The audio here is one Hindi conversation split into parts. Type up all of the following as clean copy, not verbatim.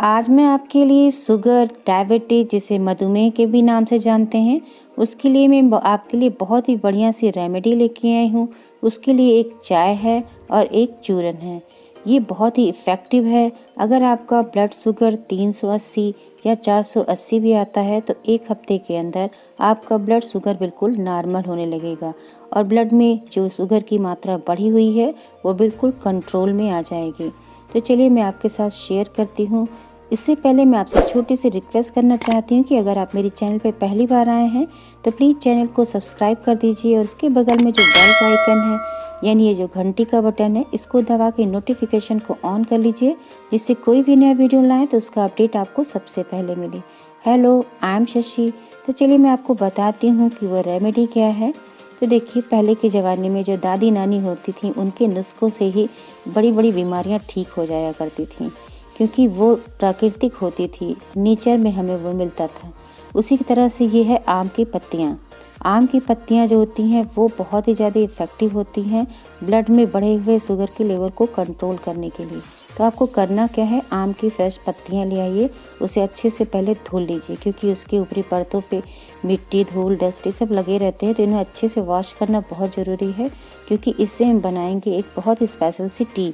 आज मैं आपके लिए शुगर डायबिटीज़ जिसे मधुमेह के भी नाम से जानते हैं, उसके लिए मैं आपके लिए बहुत ही बढ़िया सी रेमेडी लेके आई हूँ। उसके लिए एक चाय है और एक चूरन है। ये बहुत ही इफ़ेक्टिव है। अगर आपका ब्लड शुगर 380 या 480 भी आता है तो एक हफ्ते के अंदर आपका ब्लड शुगर बिल्कुल नॉर्मल होने लगेगा और ब्लड में जो शुगर की मात्रा बढ़ी हुई है वो बिल्कुल कंट्रोल में आ जाएगी। तो चलिए मैं आपके साथ शेयर करती हूँ। इससे पहले मैं आपसे छोटी सी रिक्वेस्ट करना चाहती हूँ कि अगर आप मेरे चैनल पर पहली बार आए हैं तो प्लीज़ चैनल को सब्सक्राइब कर दीजिए और उसके बगल में जो बेल का आइकन है यानी ये जो घंटी का बटन है इसको दबा के नोटिफिकेशन को ऑन कर लीजिए, जिससे कोई भी नया वीडियो लाएँ तो उसका अपडेट आपको सबसे पहले मिले। Hello, I am Shashi. तो चलिए मैं आपको बताती हूँ कि वो रेमेडी क्या है। तो देखिए, पहले के ज़माने में जो दादी नानी होती थी उनके नुस्खों से ही बड़ी बड़ी बीमारियाँ ठीक हो जाया करती थीं, क्योंकि वो प्राकृतिक होती थी, नेचर में हमें वो मिलता था। उसी की तरह से ये है आम की पत्तियाँ। आम की पत्तियाँ जो होती हैं वो बहुत ही ज़्यादा इफ़ेक्टिव होती हैं ब्लड में बढ़े हुए शुगर के लेवल को कंट्रोल करने के लिए। तो आपको करना क्या है, आम की फ्रेश पत्तियाँ ले आइए, उसे अच्छे से पहले धुल लीजिए, क्योंकि उसके ऊपरी परतों पे मिट्टी, धूल, डस्ट ये सब लगे रहते हैं। तो इन्हें अच्छे से वॉश करना बहुत ज़रूरी है, क्योंकि इससे हम बनाएंगे एक बहुत ही स्पेशल सी टी।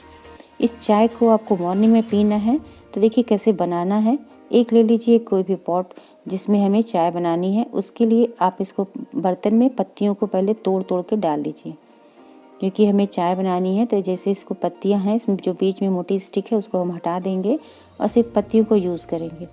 इस चाय को आपको मॉर्निंग में पीना है। तो देखिए कैसे बनाना है। एक ले लीजिए कोई भी पॉट जिसमें हमें चाय बनानी है। उसके लिए आप इसको बर्तन में पत्तियों को पहले तोड़ तोड़ के डाल लीजिए, क्योंकि हमें चाय बनानी है। तो जैसे इसको पत्तियां हैं, इसमें जो बीच में मोटी स्टिक है उसको हम हटा देंगे और सिर्फ पत्तियों को यूज़ करेंगे।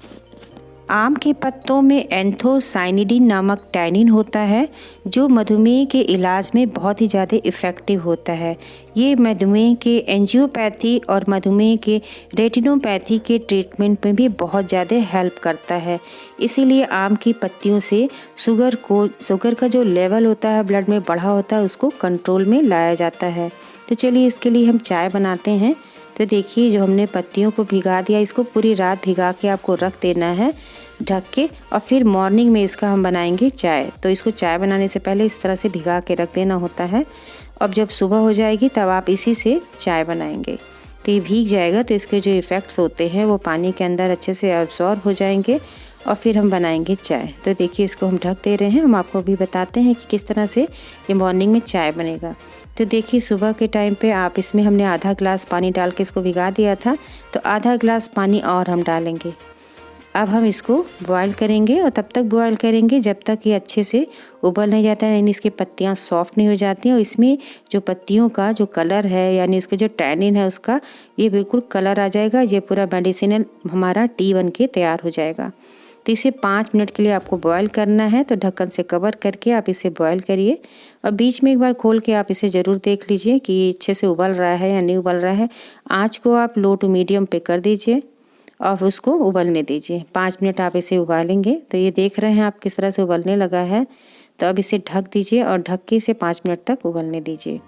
आम के पत्तों में एंथोसाइनिडीन नामक टैनिन होता है, जो मधुमेह के इलाज में बहुत ही ज़्यादा इफ़ेक्टिव होता है। ये मधुमेह के एंजियोपैथी और मधुमेह के रेटिनोपैथी के ट्रीटमेंट में भी बहुत ज़्यादा हेल्प करता है। इसीलिए आम की पत्तियों से शुगर का जो लेवल होता है ब्लड में बढ़ा होता है उसको कंट्रोल में लाया जाता है। तो चलिए इसके लिए हम चाय बनाते हैं। तो देखिए, जो हमने पत्तियों को भिगा दिया, इसको पूरी रात भिगा के आपको रख देना है ढक के, और फिर मॉर्निंग में इसका हम बनाएंगे चाय। तो इसको चाय बनाने से पहले इस तरह से भिगा के रख देना होता है। अब जब सुबह हो जाएगी तब आप इसी से चाय बनाएंगे। तो ये भीग जाएगा तो इसके जो इफ़ेक्ट्स होते हैं वो पानी के अंदर अच्छे से एब्जॉर्ब हो जाएंगे और फिर हम बनाएंगे चाय। तो देखिए, इसको हम ढक दे रहे हैं। हम आपको भी बताते हैं कि किस तरह से ये मॉर्निंग में चाय बनेगा। तो देखिए, सुबह के टाइम पे आप इसमें हमने आधा ग्लास पानी डाल के इसको भिगा दिया था, तो आधा ग्लास पानी और हम डालेंगे। अब हम इसको बॉयल करेंगे और तब तक बॉयल करेंगे जब तक ये अच्छे से उबल नहीं जाता है, यानी इसकी पत्तियाँ सॉफ्ट नहीं हो जाती हैं और इसमें जो पत्तियों का जो कलर है यानी इसका जो टैनिन है उसका ये बिल्कुल कलर आ जाएगा। ये पूरा मेडिसिनल हमारा टी बन के तैयार हो जाएगा। तो इसे 5 मिनट के लिए आपको बॉयल करना है। तो ढक्कन से कवर करके आप इसे बॉयल करिए और बीच में एक बार खोल के आप इसे ज़रूर देख लीजिए कि ये अच्छे से उबल रहा है या नहीं उबल रहा है। आँच को आप लो टू मीडियम पे कर दीजिए और उसको उबलने दीजिए। 5 मिनट आप इसे उबालेंगे। तो ये देख रहे हैं आप किस तरह से उबलने लगा है। तो अब इसे ढक दीजिए और ढक के इसे 5 मिनट तक उबलने दीजिए।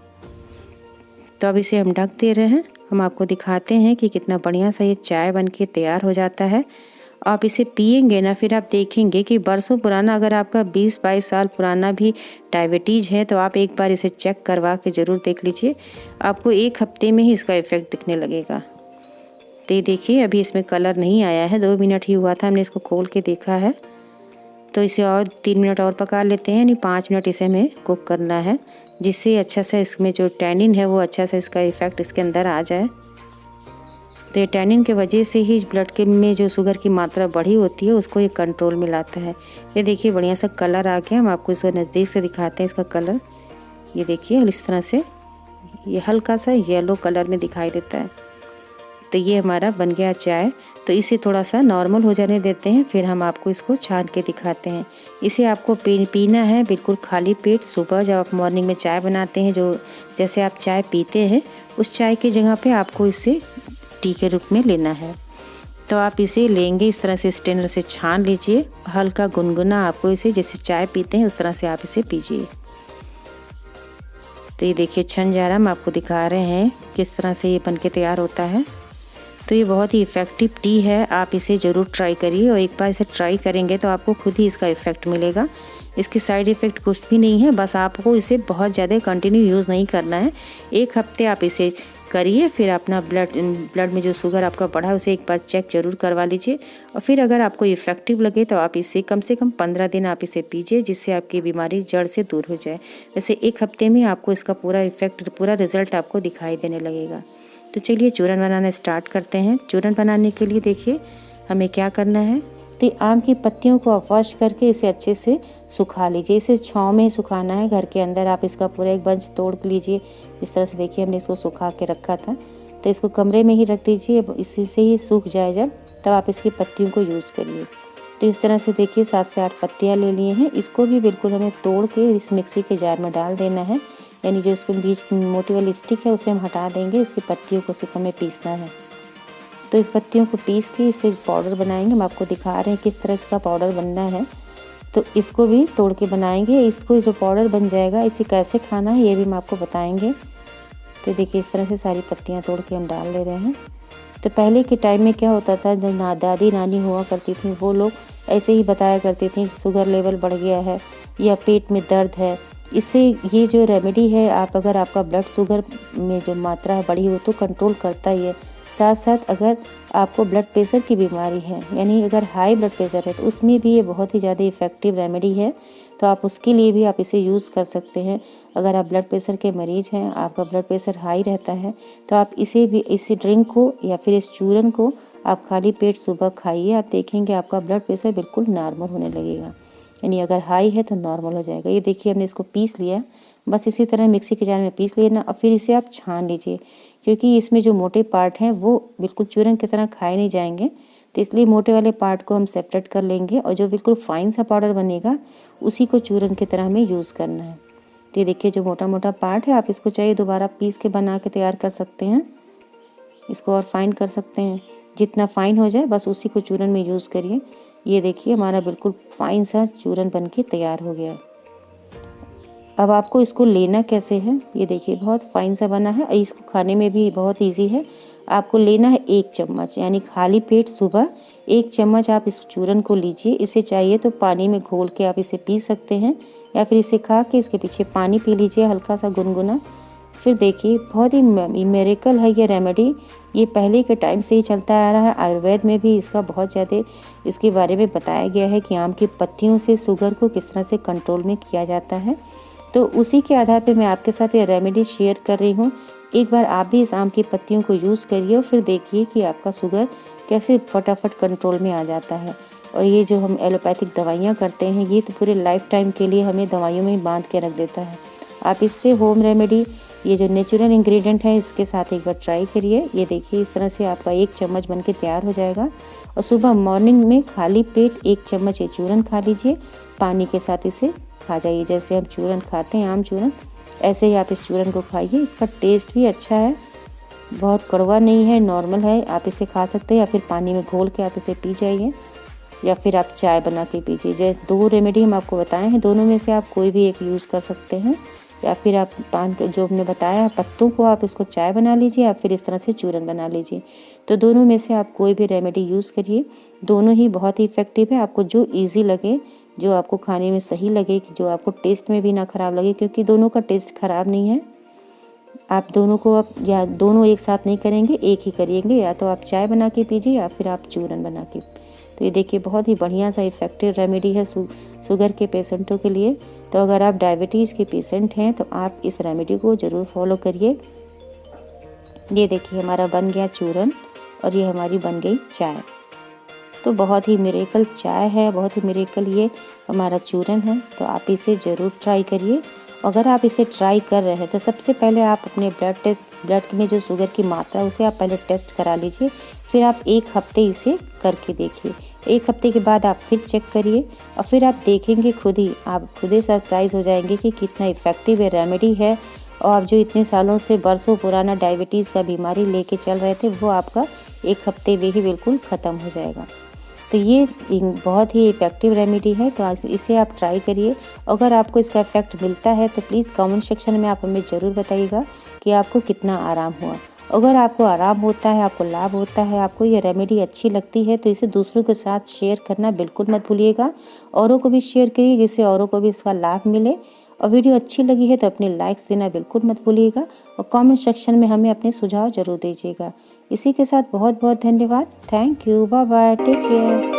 तो अब इसे हम ढक दे रहे हैं। हम आपको दिखाते हैं कि कितना बढ़िया सा ये चाय बन के तैयार हो जाता है। आप इसे पिएंगे ना, फिर आप देखेंगे कि बरसों पुराना, अगर आपका 20-22 साल पुराना भी डायबिटीज़ है तो आप एक बार इसे चेक करवा के ज़रूर देख लीजिए। आपको एक हफ्ते में ही इसका इफ़ेक्ट दिखने लगेगा। तो ये देखिए, अभी इसमें कलर नहीं आया है, 2 मिनट ही हुआ था, हमने इसको खोल के देखा है। तो इसे और 3 मिनट और पका लेते हैं, यानी 5 मिनट इसे हमें कुक करना है, जिससे अच्छा सा इसमें जो टैनिन है वो अच्छा सा इसका इफ़ेक्ट इसके अंदर आ जाए। तो ये टैनिन के वजह से ही ब्लड के में जो शुगर की मात्रा बढ़ी होती है उसको ये कंट्रोल में लाता है। ये देखिए, बढ़िया सा कलर आ गया। हम आपको इसको नज़दीक से दिखाते हैं इसका कलर। ये देखिए, इस तरह से ये हल्का सा येलो कलर में दिखाई देता है। तो ये हमारा बन गया चाय। तो इसे थोड़ा सा नॉर्मल हो जाने देते हैं, फिर हम आपको इसको छान के दिखाते हैं। इसे आपको पीना है बिल्कुल खाली पेट। सुबह जब आप मॉर्निंग में चाय बनाते हैं, जो जैसे आप चाय पीते हैं उस चाय की जगह पे आपको इसे टी के रूप में लेना है। तो आप इसे लेंगे, इस तरह से स्ट्रेनर से छान लीजिए, हल्का गुनगुना आपको इसे जैसे चाय पीते हैं उस तरह से आप इसे पीजिए। तो ये देखिए छन जा रहा, हम आपको दिखा रहे हैं किस तरह से ये बन के तैयार होता है। तो ये बहुत ही इफ़ेक्टिव टी है, आप इसे ज़रूर ट्राई करिए और एक बार इसे ट्राई करेंगे तो आपको खुद ही इसका इफ़ेक्ट मिलेगा। इसके साइड इफ़ेक्ट कुछ भी नहीं है, बस आपको इसे बहुत ज़्यादा कंटिन्यू यूज़ नहीं करना है। एक हफ्ते आप इसे करिए। फिर अपना ब्लड में जो शुगर आपका बढ़ा है उसे एक बार चेक जरूर करवा लीजिए। और फिर अगर आपको इफ़ेक्टिव लगे तो आप इसे कम से कम 15 दिन आप इसे पीजिए, जिससे आपकी बीमारी जड़ से दूर हो जाए। वैसे 1 हफ्ते में आपको इसका पूरा इफ़ेक्ट, पूरा रिजल्ट आपको दिखाई देने लगेगा। तो चलिए चूरन बनाना स्टार्ट करते हैं। चूरन बनाने के लिए देखिए हमें क्या करना है। तो आम की पत्तियों को आप वॉश करके इसे अच्छे से सुखा लीजिए। इसे छाँव में सुखाना है, घर के अंदर आप इसका पूरा एक बंच तोड़ लीजिए। इस तरह से देखिए हमने इसको सुखा के रखा था, तो इसको कमरे में ही रख दीजिए। इसी से ही सूख जाए जब, तब आप इसकी पत्तियों को यूज़ करिए। तो इस तरह से देखिए 7 से 8 पत्तियाँ ले लिए हैं। इसको भी बिल्कुल हमें तोड़ के इस मिक्सी के जार में डाल देना है, यानी जो इसके बीच की मोटी वाली स्टिक है उसे हम हटा देंगे। इसकी पत्तियों को सिर्फ हमें पीसना है। तो इस पत्तियों को पीस के इससे पाउडर बनाएंगे। हम आपको दिखा रहे हैं किस तरह इसका पाउडर बनना है। तो इसको भी तोड़ के बनाएंगे। इसको जो पाउडर बन जाएगा इसे कैसे खाना है ये भी हम आपको बताएंगे। तो देखिए इस तरह से सारी पत्तियां तोड़ के हम डाल ले रहे हैं। तो पहले के टाइम में क्या होता था, जब दादी नानी हुआ करती थी वो लोग ऐसे ही बताया करती थी शुगर लेवल बढ़ गया है या पेट में दर्द है। इससे ये जो रेमेडी है, आप अगर आपका ब्लड शुगर में जो मात्रा है बढ़ी हो तो कंट्रोल करता ही है। साथ साथ अगर आपको ब्लड प्रेशर की बीमारी है, यानी अगर हाई ब्लड प्रेशर है, तो उसमें भी ये बहुत ही ज़्यादा इफ़ेक्टिव रेमेडी है। तो आप उसके लिए भी आप इसे यूज़ कर सकते हैं। अगर आप ब्लड प्रेशर के मरीज़ हैं, आपका ब्लड प्रेशर हाई रहता है, तो आप इस ड्रिंक को या फिर इस चूरन को आप खाली पेट सुबह खाइए। आप देखेंगे आपका ब्लड प्रेशर बिल्कुल नॉर्मल होने लगेगा, यानी अगर हाई है तो नॉर्मल हो जाएगा। ये देखिए हमने इसको पीस लिया। बस इसी तरह मिक्सी के जार में पीस लेना और फिर इसे आप छान लीजिए, क्योंकि इसमें जो मोटे पार्ट हैं वो बिल्कुल चूरन की तरह खाए नहीं जाएंगे। तो इसलिए मोटे वाले पार्ट को हम सेपरेट कर लेंगे और जो बिल्कुल फाइन सा पाउडर बनेगा उसी को चूरन की तरह हमें यूज़ करना है। तो ये देखिए जो मोटा मोटा पार्ट है, आप इसको चाहिए दोबारा पीस के बना के तैयार कर सकते हैं। इसको और फाइन कर सकते हैं, जितना फाइन हो जाए बस उसी को चूरन में यूज़ करिए। ये देखिए हमारा बिल्कुल फाइन सा चूरन बन के तैयार हो गया। अब आपको इसको लेना कैसे है, ये देखिए बहुत फाइन सा बना है। इसको खाने में भी बहुत इजी है। आपको लेना है 1 चम्मच, यानी खाली पेट सुबह 1 चम्मच आप इस चूरन को लीजिए। इसे चाहिए तो पानी में घोल के आप इसे पी सकते हैं, या फिर इसे खा के इसके पीछे पानी पी लीजिए हल्का सा गुनगुना। फिर देखिए बहुत ही मिरेकल है ये रेमेडी। ये पहले के टाइम से ही चलता आ रहा है। आयुर्वेद में भी इसका बहुत ज़्यादा इसके बारे में बताया गया है कि आम की पत्तियों से शुगर को किस तरह से कंट्रोल में किया जाता है। तो उसी के आधार पे मैं आपके साथ ये रेमेडी शेयर कर रही हूँ। एक बार आप भी इस आम की पत्तियों को यूज़ करिए और फिर देखिए कि आपका शुगर कैसे फटाफट कंट्रोल में आ जाता है। और ये जो हम एलोपैथिक दवाइयाँ करते हैं, ये तो पूरे लाइफ टाइम के लिए हमें दवाइयों में बांध के रख देता है। आप इससे होम रेमेडी, ये जो नेचुरल इंग्रेडिएंट है, इसके साथ एक बार ट्राई करिए। ये देखिए इस तरह से आपका 1 चम्मच बन के तैयार हो जाएगा। और सुबह मॉर्निंग में खाली पेट 1 चम्मच ये चूरन खा लीजिए, पानी के साथ इसे खा जाइए। जैसे हम चूरन खाते हैं आम चूरन, ऐसे ही आप इस चूरन को खाइए। इसका टेस्ट भी अच्छा है, बहुत कड़वा नहीं है, नॉर्मल है। आप इसे खा सकते हैं या फिर पानी में घोल के आप इसे पी जाइए, या फिर आप चाय बना के पीजिए। जैसे 2 रेमेडी हम आपको बताए हैं, दोनों में से आप कोई भी एक यूज़ कर सकते हैं। या फिर आप पान जो हमने बताया पत्तों को आप इसको चाय बना लीजिए, या फिर इस तरह से चूरन बना लीजिए। तो दोनों में से आप कोई भी रेमेडी यूज़ करिए, दोनों ही बहुत ही इफ़ेक्टिव है। आपको जो ईजी लगे, जो आपको खाने में सही लगे, जो आपको टेस्ट में भी ना ख़राब लगे, क्योंकि दोनों का टेस्ट ख़राब नहीं है। आप दोनों को आप या दोनों एक साथ नहीं करेंगे, एक ही करिएंगे। या तो आप चाय बना के पीजिए या फिर आप चूरन बना के। तो ये देखिए बहुत ही बढ़िया सा इफ़ेक्टिव रेमेडी है शुगर के पेशेंटों के लिए। तो अगर आप डायबिटीज़ के पेशेंट हैं तो आप इस रेमेडी को ज़रूर फॉलो करिए। ये देखिए हमारा बन गया चूरन और ये हमारी बन गई चाय। तो बहुत ही मिरेकल चाय है, बहुत ही मिरेकल ये हमारा चूरन है। तो आप इसे ज़रूर ट्राई करिए। अगर आप इसे ट्राई कर रहे हैं तो सबसे पहले आप अपने ब्लड में जो शुगर की मात्रा है उसे आप पहले टेस्ट करा लीजिए। फिर आप 1 हफ्ते इसे करके देखिए। 1 हफ्ते के बाद आप फिर चेक करिए और फिर आप देखेंगे आप खुद ही सरप्राइज़ हो जाएंगे कि कितना इफ़ेक्टिव ये रेमेडी है। और आप जो इतने सालों से बरसों पुराना डायबिटीज़ का बीमारी लेके चल रहे थे, वो आपका 1 हफ्ते में ही बिल्कुल ख़त्म हो जाएगा। तो ये बहुत ही इफ़ेक्टिव रेमेडी है। तो इसे आप ट्राई करिए। अगर आपको इसका इफ़ेक्ट मिलता है तो प्लीज़ कमेंट सेक्शन में आप हमें ज़रूर बताइएगा कि आपको कितना आराम हुआ। अगर आपको आराम होता है, आपको लाभ होता है, आपको ये रेमेडी अच्छी लगती है, तो इसे दूसरों के साथ शेयर करना बिल्कुल मत भूलिएगा। औरों को भी शेयर करिए, जिससे औरों को भी इसका लाभ मिले और वीडियो अच्छी लगी है तो अपने लाइक्स देना बिल्कुल मत भूलिएगा और कमेंट सेक्शन में हमें अपने सुझाव ज़रूर दीजिएगा। इसी के साथ बहुत बहुत धन्यवाद। Thank you. Bye bye. Take care.